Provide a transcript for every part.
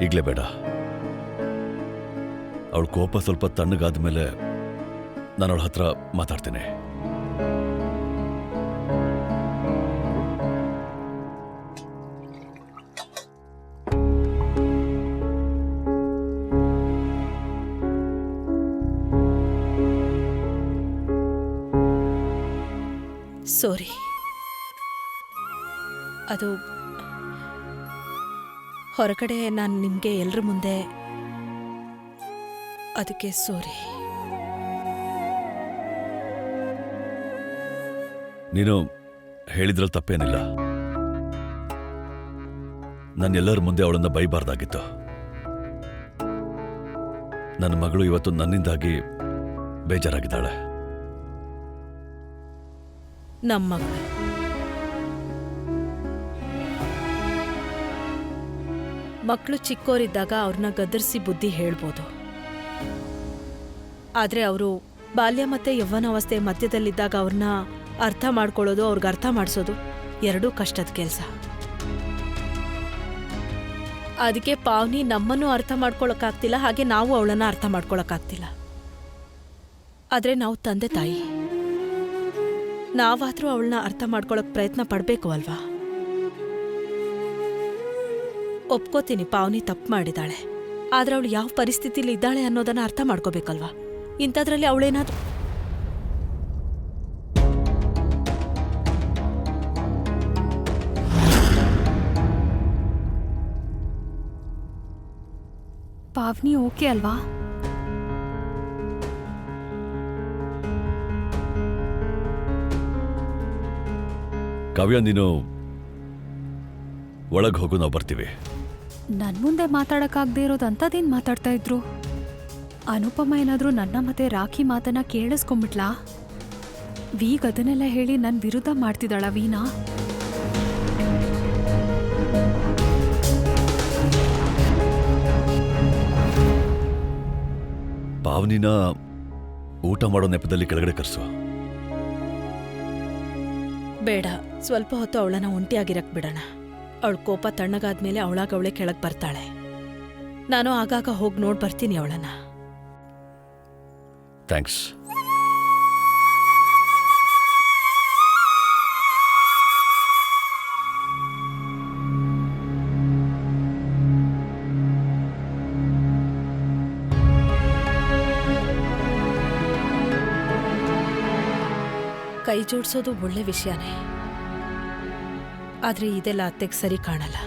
ಈಗಲೇ ಬೇಡ. ಅವಳ ಕೋಪ ಸ್ವಲ್ಪ ತಣ್ಣಗಾದ ಮೇಲೆ ನಾನು ಅವಳ ಹತ್ರ ಮಾತಾಡ್ತೇನೆ. ಸಾರಿ, ಅದು ಹೊರಗಡೆ ನಾನು ನಿಮಗೆ ಎಲ್ಲರ ಮುಂದೆ, ಅದಕ್ಕೆ ಸಾರಿ. ನೀನು ಹೇಳಿದ್ರಲ್ಲಿ ತಪ್ಪೇನಿಲ್ಲ. ನಾನು ಎಲ್ಲರ ಮುಂದೆ ಅವಳನ್ನ ಬೈಬಾರ್ದಾಗಿತ್ತು. ನನ್ನ ಮಗಳು ಇವತ್ತು ನನ್ನಿಂದಾಗಿ ಬೇಜಾರಾಗಿದ್ದಾಳೆ. ನಮ್ಮ ಮಗಳು ಮಕ್ಕಳು ಚಿಕ್ಕೋರಿದ್ದಾಗ ಅವ್ರನ್ನ ಗದರಿಸಿ ಬುದ್ಧಿ ಹೇಳ್ಬೋದು. ಆದರೆ ಅವರು ಬಾಲ್ಯ ಮತ್ತು ಯೌವನಾವಸ್ಥೆ ಮಧ್ಯದಲ್ಲಿದ್ದಾಗ ಅವ್ರನ್ನ ಅರ್ಥ ಮಾಡ್ಕೊಳ್ಳೋದು, ಅವ್ರಿಗೆ ಅರ್ಥ ಮಾಡಿಸೋದು ಎರಡೂ ಕಷ್ಟದ ಕೆಲಸ. ಅದಕ್ಕೆ ಪಾವನಿ ನಮ್ಮನ್ನು ಅರ್ಥ ಮಾಡ್ಕೊಳಕ್ಕಾಗ್ತಿಲ್ಲ, ಹಾಗೆ ನಾವು ಅವಳನ್ನ ಅರ್ಥ ಮಾಡ್ಕೊಳಕ್ಕಾಗ್ತಿಲ್ಲ. ಆದರೆ ನಾವು ತಂದೆ ತಾಯಿ, ನಾವಾದರೂ ಅವಳನ್ನ ಅರ್ಥ ಮಾಡ್ಕೊಳಕ್ ಪ್ರಯತ್ನ ಪಡಬೇಕು ಅಲ್ವಾ? ಒಪ್ಕೋತೀನಿ, ಪಾವನಿ ತಪ್ಪು ಮಾಡಿದಾಳೆ. ಆದ್ರೆ ಅವಳು ಯಾವ ಪರಿಸ್ಥಿತಿಲಿ ಇದ್ದಾಳೆ ಅನ್ನೋದನ್ನ ಅರ್ಥ ಮಾಡ್ಕೋಬೇಕಲ್ವಾ? ಇಂಥದ್ರಲ್ಲಿ ಅವಳೇನಾದ್ರೂ ಪಾವನಿ ಓಕೆ ಅಲ್ವಾ? ಕಾವ್ಯ, ನೀನು ಒಳಗೆ ಹೋಗು, ನಾವು ಬರ್ತೀವಿ. ನನ್ ಮುಂದೆ ಮಾತಾಡಕ್ಕಾಗದೆ ಇರೋದು ಅಂಥದ್ದೇನು ಮಾತಾಡ್ತಾ ಇದ್ರು? ಅನುಪಮ ಏನಾದ್ರೂ ನನ್ನ ಮತ್ತೆ ರಾಖಿ ಮಾತನ್ನ ಕೇಳಿಸ್ಕೊಂಬಿಟ್ಲಾ? ವೀಗ್ ಅದನ್ನೆಲ್ಲ ಹೇಳಿ ನನ್ನ ವಿರುದ್ಧ ಮಾಡ್ತಿದ್ದಾಳ ವೀಣಾ? ಪಾವನಿನ ಊಟ ಮಾಡೋ ನೆಪದಲ್ಲಿ ಕೆಳಗಡೆ ಕರ್ಸು. ಬೇಡ, ಸ್ವಲ್ಪ ಹೊತ್ತು ಅವಳನ್ನ ಒಂಟಿಯಾಗಿರಕ್ ಬಿಡೋಣ. ಅವಳ ಕೋಪ ತಣ್ಣಗಾದ್ಮೇಲೆ ಅವಳಾಗವಳೆ ಕೆಳಗೆ ಬರ್ತಾಳೆ. ನಾನು ಆಗಾಗ ಹೋಗಿ ನೋಡ್ ಬರ್ತೀನಿ ಅವಳನ್ನ. ಥ್ಯಾಂಕ್ಸ್. ಕೈ ಜೋಡಿಸೋದು ಒಳ್ಳೆ ವಿಷಯನೇ, ಆದ್ರೆ ಇದೆಲ್ಲ ಅತ್ತೆಗೆ ಸರಿ ಕಾಣಲ್ಲ.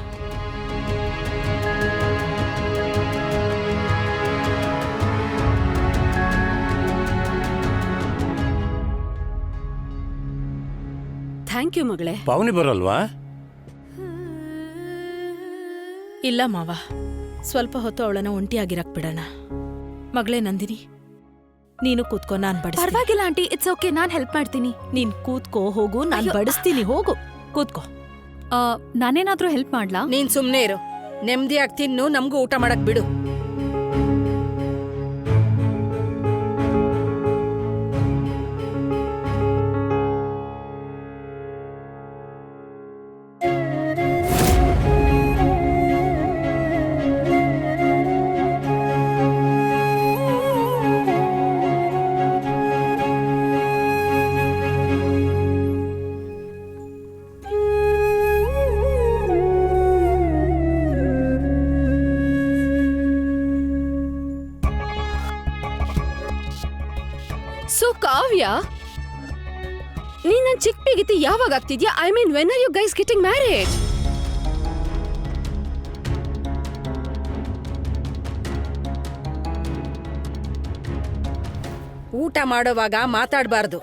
ಥ್ಯಾಂಕ್ ಯು ಮಗಳೇ. ಪಾವನಿ ಬರಲ್ವಾ? ಇಲ್ಲ ಮಾವ, ಸ್ವಲ್ಪ ಹೊತ್ತು ಅವಳನ್ನ ಒಂಟಿಯಾಗಿರಕ್ ಬಿಡೋಣ. ಮಗಳೇ ನಂದಿನಿ, ನೀನು ಕೂತ್ಕೋ, ನಾನ್ ಬಡಿಸ್ತೀನಿ. ಪರವಾಗಿಲ್ಲ ಆಂಟಿ, ಇಟ್ಸ್ ಓಕೆ, ನಾನ್ ಹೆಲ್ಪ್ ಮಾಡ್ತೀನಿ. ನೀನ್ ಕೂತ್ಕೋ, ಹೋಗು, ನಾನ್ ಬಡಿಸ್ತೀನಿ, ಹೋಗು ಕೂತ್ಕೋ. ನಾನೇನಾದ್ರೂ ಹೆಲ್ಪ್ ಮಾಡ್ಲಾ? ನೀನ್ ಸುಮ್ನೆ ಇರು, ನೆಮ್ಮದಿಯಾಗಿ ತಿನ್ನು, ನಮಗೂ ಊಟ ಮಾಡಕ್ ಬಿಡು. ಸೊ ಕಾವ್ಯ, ನೀನ್ ನನ್ ಚಿಕ್ಕ ಬಿಗಿತಿ ಯಾವಾಗ ಆಗ್ತಿದ್ಯಾ? I mean, when are you guys getting married? ಊಟ ಮಾಡೋವಾಗ ಮಾತಾಡ್ಬಾರ್ದು,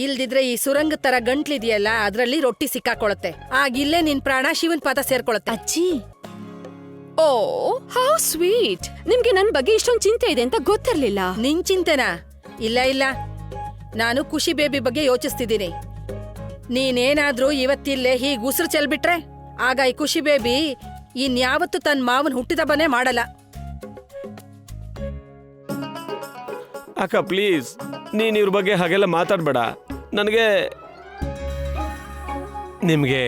ಇಲ್ದಿದ್ರೆ ಈ ಸುರಂಗ ತರ ಗಂಟ್ಲಿದೆಯಲ್ಲ, ಅದ್ರಲ್ಲಿ ರೊಟ್ಟಿ ಸಿಕ್ಕಾಕೊಳತ್ತೆ. ಆಗಿಲ್ಲೇ ನಿನ್ ಪ್ರಾಣ ಶಿವನ್ ಪಾದ ಸೇರ್ಕೊಳತ್ತೆ. ಅಜ್ಜಿ, ಓ ಹೌ ಸ್ವೀಟ್. ನಿಮ್ಗೆ ನನ್ ಬಗ್ಗೆ ಇಷ್ಟೊಂದು ಚಿಂತೆ ಇದೆ ಅಂತ ಗೊತ್ತಿರ್ಲಿಲ್ಲ. ನಿನ್ ಚಿಂತೆನಾ? ಇಲ್ಲ ಇಲ್ಲ, ನಾನು ಖುಷಿ ಬೇಬಿ ಬಗ್ಗೆ ಯೋಚಿಸ್ತಿದ್ದೀನಿ. ನೀನೇನಾದ್ರೂ ಇವತ್ತಿಲ್ಲೇ ಹೀಗ್ ಉಸಿರು ಚೆಲ್ಬಿಟ್ರೆ ಆಗ ಈ ಖುಷಿ ಬೇಬಿ ಇನ್ಯಾವತ್ತು ತನ್ನ ಮಾವನ್ ಹುಟ್ಟಿದಬ್ಬನೇ ಮಾಡಲ್ಲ. ಅಕ್ಕ ಪ್ಲೀಸ್, ನೀನ್ ಇವ್ರ ಬಗ್ಗೆ ಹಾಗೆಲ್ಲ ಮಾತಾಡ್ಬೇಡ. ನಿಮ್ಗೆ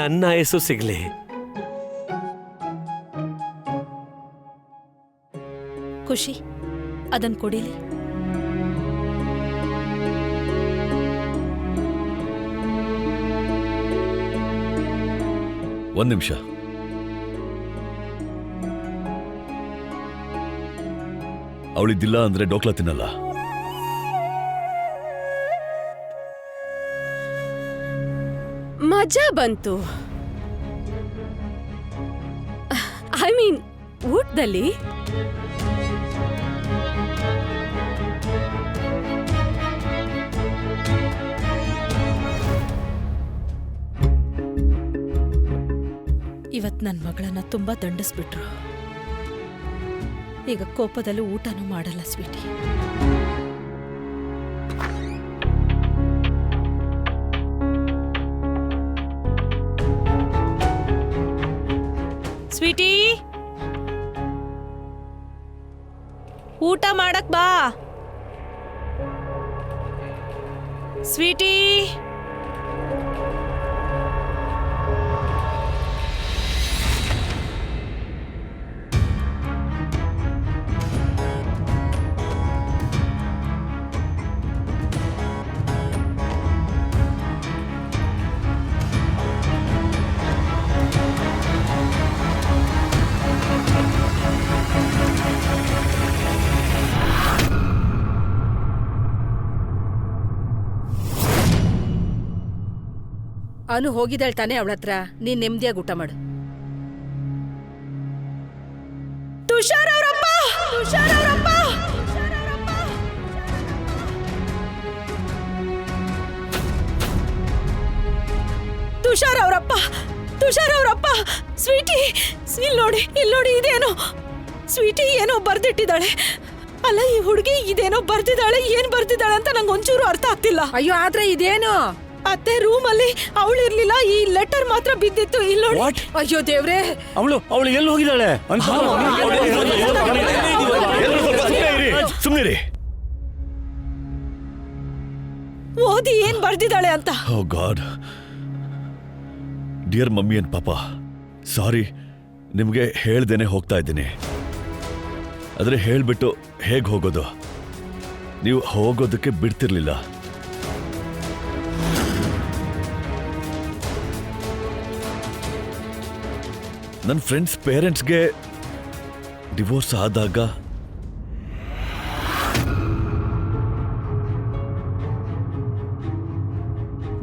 ನನ್ನ ಆಯಸ್ಸು ಸಿಗ್ಲಿ. ಖುಷಿ ಅದನ್ ಕೊಡಿಲಿ. ಒಂದ್ ನಿಮಿಷ. ಅವಳಿದ್ದಿಲ್ಲ ಅಂದ್ರೆ ಡೋಕ್ಲಾ ತಿನ್ನಲ್ಲ. ಮಜಾ ಬಂತು. ಐ ಮೀನ್ ಊಟದಲ್ಲಿ. ಇವತ್ ನನ್ ಮಗಳನ್ನ ತುಂಬಾ ದಂಡಿಸ್ಬಿಟ್ರು. ಈಗ ಕೋಪದಲ್ಲೂ ಊಟನೂ ಮಾಡಲ್ಲ ಸ್ವೀಟಿ. ಸ್ವೀಟಿ, ಊಟ ಮಾಡಕ್ ಬಾ. ಸ್ವೀಟಿ, ಅನು ಹೋಗಿದ್ದಾಳೆ ತಾನೇ ಅವಳ ಹತ್ರ. ನೀನ್ ನೆಮ್ಮದಿಯಾಗಿ ಊಟ ಮಾಡು. ತುಷಾರ್ ಅವರಪ್ಪ, ತುಷಾರ್ ಅವರಪ್ಪ, ತುಷಾರ್ ಅವರಪ್ಪ, ತುಷಾರ್ ಅವರಪ್ಪ. ಸ್ವೀಟಿ, ಇಲ್ಲಿ ನೋಡಿ ಇದೇನೋ. ಸ್ವೀಟಿ ಏನೋ ಬರ್ದಿಟ್ಟಿದ್ದಾಳೆ. ಅಲ್ಲ, ಈ ಹುಡುಗಿ ಇದೇನೋ ಬರ್ದಿದ್ದಾಳೆ. ಏನ್ ಬರ್ದಿದ್ದಾಳೆ ಅಂತ ನಂಗೆ ಒಂಚೂರು ಅರ್ಥ ಆಗ್ತಿಲ್ಲ. ಅಯ್ಯೋ, ಆದ್ರೆ ಇದೇನು? ಅತ್ತೆ ರೂಮಲ್ಲಿ ಅವಳಿರ್ಲಿಲ್ಲ, ಈ ಲೆಟರ್ ಮಾತ್ರ ಬಿದ್ದಿತ್ತು. ಇಲ್ಲಿ ನೋಡಿ. ಅಯ್ಯೋ ದೇವ್ರೆ, ಅವಳು ಎಲ್ಲಿ ಹೋಗಿದ್ದಾಳೆ? ಸುಮ್ಮನೆ ಓದಿ ಏನ್ ಬರ್ದಿದ್ದಾಳೆ ಅಂತ. ಓ ಗಾಡ್. ಡಿಯರ್ ಮಮ್ಮಿ ಅಂಡ್ ಪಾಪ, ಸಾರಿ, ನಿಮಗೆ ಹೇಳ್ದೇನೆ ಹೋಗ್ತಾ ಇದ್ದೀನಿ. ಆದರೆ ಹೇಳ್ಬಿಟ್ಟು ಹೇಗೆ ಹೋಗೋದು? ನೀವು ಹೋಗೋದಕ್ಕೆ ಬಿಡ್ತಿರ್ಲಿಲ್ಲ. ನನ್ನ ಫ್ರೆಂಡ್ಸ್ ಪೇರೆಂಟ್ಸ್ಗೆ ಡಿವೋರ್ಸ್ ಆದಾಗ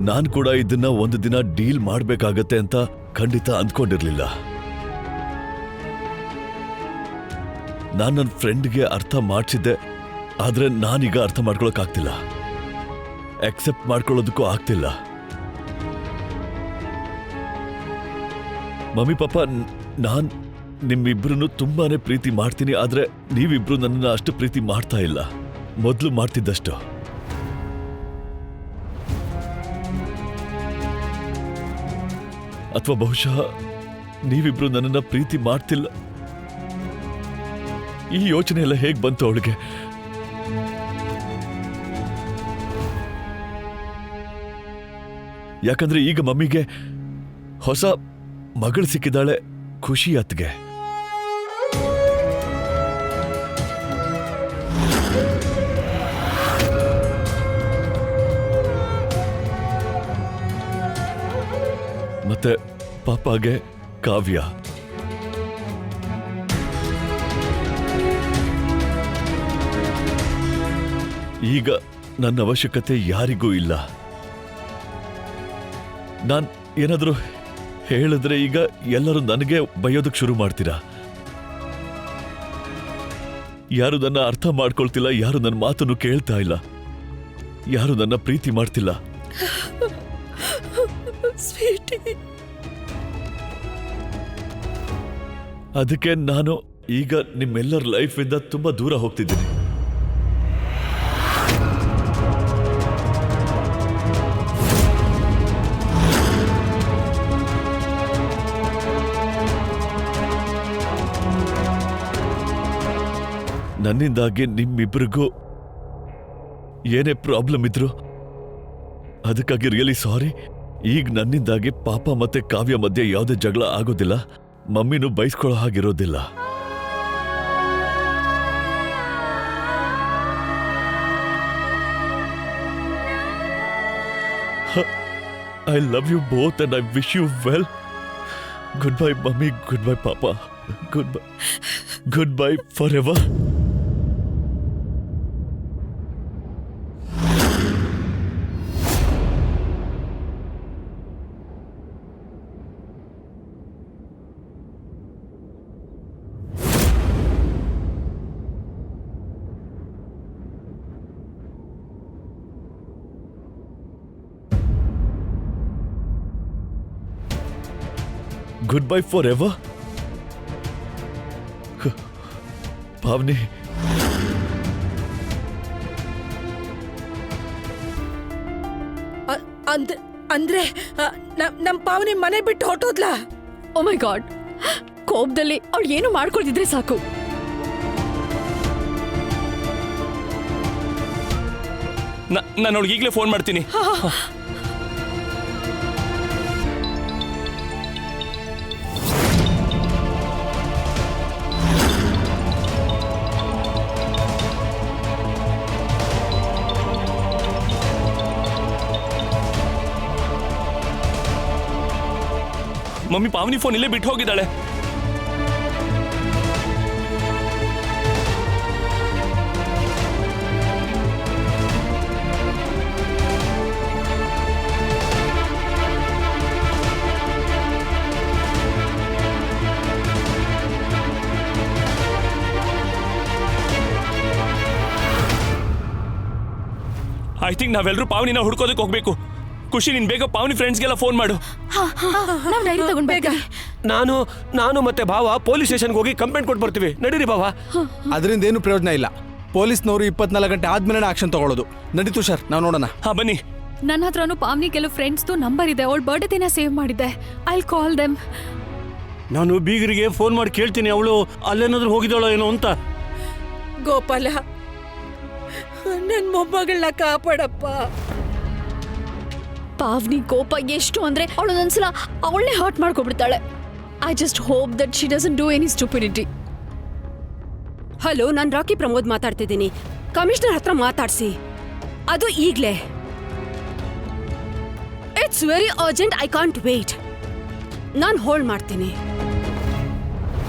ನಾನು ಕೂಡ ಇದನ್ನ ಒಂದು ದಿನ ಡೀಲ್ ಮಾಡಬೇಕಾಗತ್ತೆ ಅಂತ ಖಂಡಿತ ಅಂದ್ಕೊಂಡಿರ್ಲಿಲ್ಲ. ನಾನು ನನ್ನ ಫ್ರೆಂಡ್ಗೆ ಅರ್ಥ ಮಾಡಿಸಿದ್ದೆ, ಆದ್ರೆ ನಾನೀಗ ಅರ್ಥ ಮಾಡ್ಕೊಳಕ್ಕಾಗ್ತಿಲ್ಲ, ಅಕ್ಸೆಪ್ಟ್ ಮಾಡ್ಕೊಳ್ಳೋದಕ್ಕೂ ಆಗ್ತಿಲ್ಲ. ಮಮ್ಮಿ ಪಾಪ, ನಾನ್ ನಿಮ್ಮಿಬ್ರನ್ನು ತುಂಬಾನೇ ಪ್ರೀತಿ ಮಾಡ್ತೀನಿ, ಆದ್ರೆ ನೀವಿಬ್ರು ನನ್ನನ್ನು ಅಷ್ಟು ಪ್ರೀತಿ ಮಾಡ್ತಾ ಇಲ್ಲ, ಮೊದಲು ಮಾಡ್ತಿದ್ದಷ್ಟು. ಅಥವಾ ಬಹುಶಃ ನೀವಿಬ್ರು ನನ್ನನ್ನ ಪ್ರೀತಿ ಮಾಡ್ತಿಲ್ಲ. ಈ ಯೋಚನೆ ಎಲ್ಲ ಹೇಗ್ ಬಂತು ಅವಳಿಗೆ? ಯಾಕಂದ್ರೆ ಈಗ ಮಮ್ಮಿಗೆ ಹೊಸ ಮಗಳು ಸಿಕ್ಕಿದಾಳೆ, ಖುಷಿ ಅತ್ಗೆ. ಮತ್ತೆ ಪಾಪಾಗೆ ಕಾವ್ಯ. ಈಗ ನನ್ನ ಅವಶ್ಯಕತೆ ಯಾರಿಗೂ ಇಲ್ಲ. ನಾನ್ ಏನಾದ್ರೂ ಹೇಳಿದ್ರೆ ಈಗ ಎಲ್ಲರೂ ನನಗೆ ಬೈಯೋದಕ್ಕೆ ಶುರು ಮಾಡ್ತೀರಾ. ಯಾರು ನನ್ನ ಅರ್ಥ ಮಾಡ್ಕೊಳ್ತಿಲ್ಲ, ಯಾರು ನನ್ನ ಮಾತನ್ನು ಕೇಳ್ತಾ ಇಲ್ಲ, ಯಾರು ನನ್ನ ಪ್ರೀತಿ ಮಾಡ್ತಿಲ್ಲ. ಅದಕ್ಕೆ ನಾನು ಈಗ ನಿಮ್ಮೆಲ್ಲರ ಲೈಫಿಂದ ತುಂಬಾ ದೂರ ಹೋಗ್ತಿದ್ದೀನಿ. ನನ್ನಿಂದಾಗಿ ನಿಮ್ಮಿಬ್ರಿಗೂ ಏನೇ ಪ್ರಾಬ್ಲಮ್ ಇದ್ರು ಅದಕ್ಕಾಗಿ ರಿಯಲಿ ಸಾರಿ. ಈಗ ನನ್ನಿಂದಾಗಿ ಪಾಪ ಮತ್ತೆ ಕಾವ್ಯ ಮಧ್ಯೆ ಯಾವುದೇ ಜಗಳ ಆಗೋದಿಲ್ಲ, ಮಮ್ಮಿನೂ ಬೈಸ್ಕೊಳ್ಳೋ ಹಾಗಿರೋದಿಲ್ಲ. I love you both and I wish you well. Goodbye, Mummy. Goodbye, Papa. Goodbye. Goodbye forever. Goodbye forever? Pavni. ಅಂದ್ರೆ ನಮ್ ಪಾವನಿ ಮನೆ ಬಿಟ್ಟು ಹೊಟ್ಟೋದ್ಲಾ? ಓ ಮೈ ಗಾಡ್, ಕೋಪದಲ್ಲಿ ಅವಳು ಏನು ಮಾಡ್ಕೊಳ್ತಿದ್ರೆ ಸಾಕು. ನಾನು ಅವಳಿಗೆ ಈಗಲೇ ಫೋನ್ ಮಾಡ್ತೀನಿ. ಮಮ್ಮಿ ಪಾವನಿ ಫೋನ್ ಇಲ್ಲೇ ಬಿಟ್ಟು ಹೋಗಿದ್ದಾಳೆ. ಐ ಥಿಂಕ್ ನಾವೆಲ್ಲರೂ ಪಾವನಿನ ಹುಡ್ಕೋದಕ್ಕೆ ಹೋಗ್ಬೇಕು. ಖುಷಿ, ನೀನ್ ಬೇಗ ಪಾವನಿ ಫ್ರೆಂಡ್ಸ್ಗೆಲ್ಲ ಫೋನ್ ಮಾಡು. ನಾವು ಡೈರಿ ತಗೊಂಡ್ ಬೇಗ. ನಾನು ಮತ್ತೆ ಭಾವ ಪೊಲೀಸ್ ಸ್ಟೇಷನ್ಗೆ ಹೋಗಿ ಕಂಪ್ಲೇಂಟ್ ಕೊಟ್ಟು ಬರ್ತೀವಿ. ನಡೀರಿ ಭಾವ. ಅದರಿಂದ ಏನು ಪ್ರಯೋಜನ ಇಲ್ಲ. ಪೊಲೀಸ್ನವರು 24 ಗಂಟೆ ಆದ್ಮೇಲೆ ಆಕ್ಷನ್ ತಗೊಳ್ಳೋದು. ನಡಿ ತುಷಾರ್, ನಾವು ನೋಡೋಣ. ಹಾ ಬನ್ನಿ. ನನ್ನ ಹತ್ರನೂ ಪಾವ್ನಿ ಕೆಲವು ಫ್ರೆಂಡ್ಸ್ದು ನಂಬರ್ ಇದೆ. ಅವಳ ಬರ್ಡೇ ದಿನ ಸೇವ್ ಮಾಡಿದ್ದೆ. I call them. ನಾನು ಬೀಗರಿಗೆ ಫೋನ್ ಮಾಡಿ ಕೇಳ್ತೀನಿ ಅವಳು ಅಲ್ಲೇನಾದ್ರೂ ಹೋಗಿದ್ದಾಳೋ ಏನೋ ಅಂತ. ಗೋಪಾಲ, ನನ್ ಮೊಮ್ಮಗಳನ್ನ ಕಾಪಾಡಪ್ಪ. ಪಾವ್ನಿ ಕೋಪ ಎಷ್ಟು ಅಂದ್ರೆ ಅವಳೊಂದ್ಸಲ ಅವಳನ್ನೇ ಹರ್ಟ್ ಮಾಡ್ಕೊಬಿಡ್ತಾಳೆ. I just hope that she doesn't do any stupidity. Hello, ನಾನು ರಾಕಿ ಪ್ರಮೋದ್ ಮಾತಾಡ್ತಿದ್ದೀನಿ. ಕಮಿಷನರ್ ಹತ್ರ ಮಾತಾಡ್ಸಿ, ಅದು ಈಗ್ಲೇ. It's very urgent, I can't wait. ನಾನು ಹೋಲ್ಡ್ ಮಾಡ್ತೀನಿ.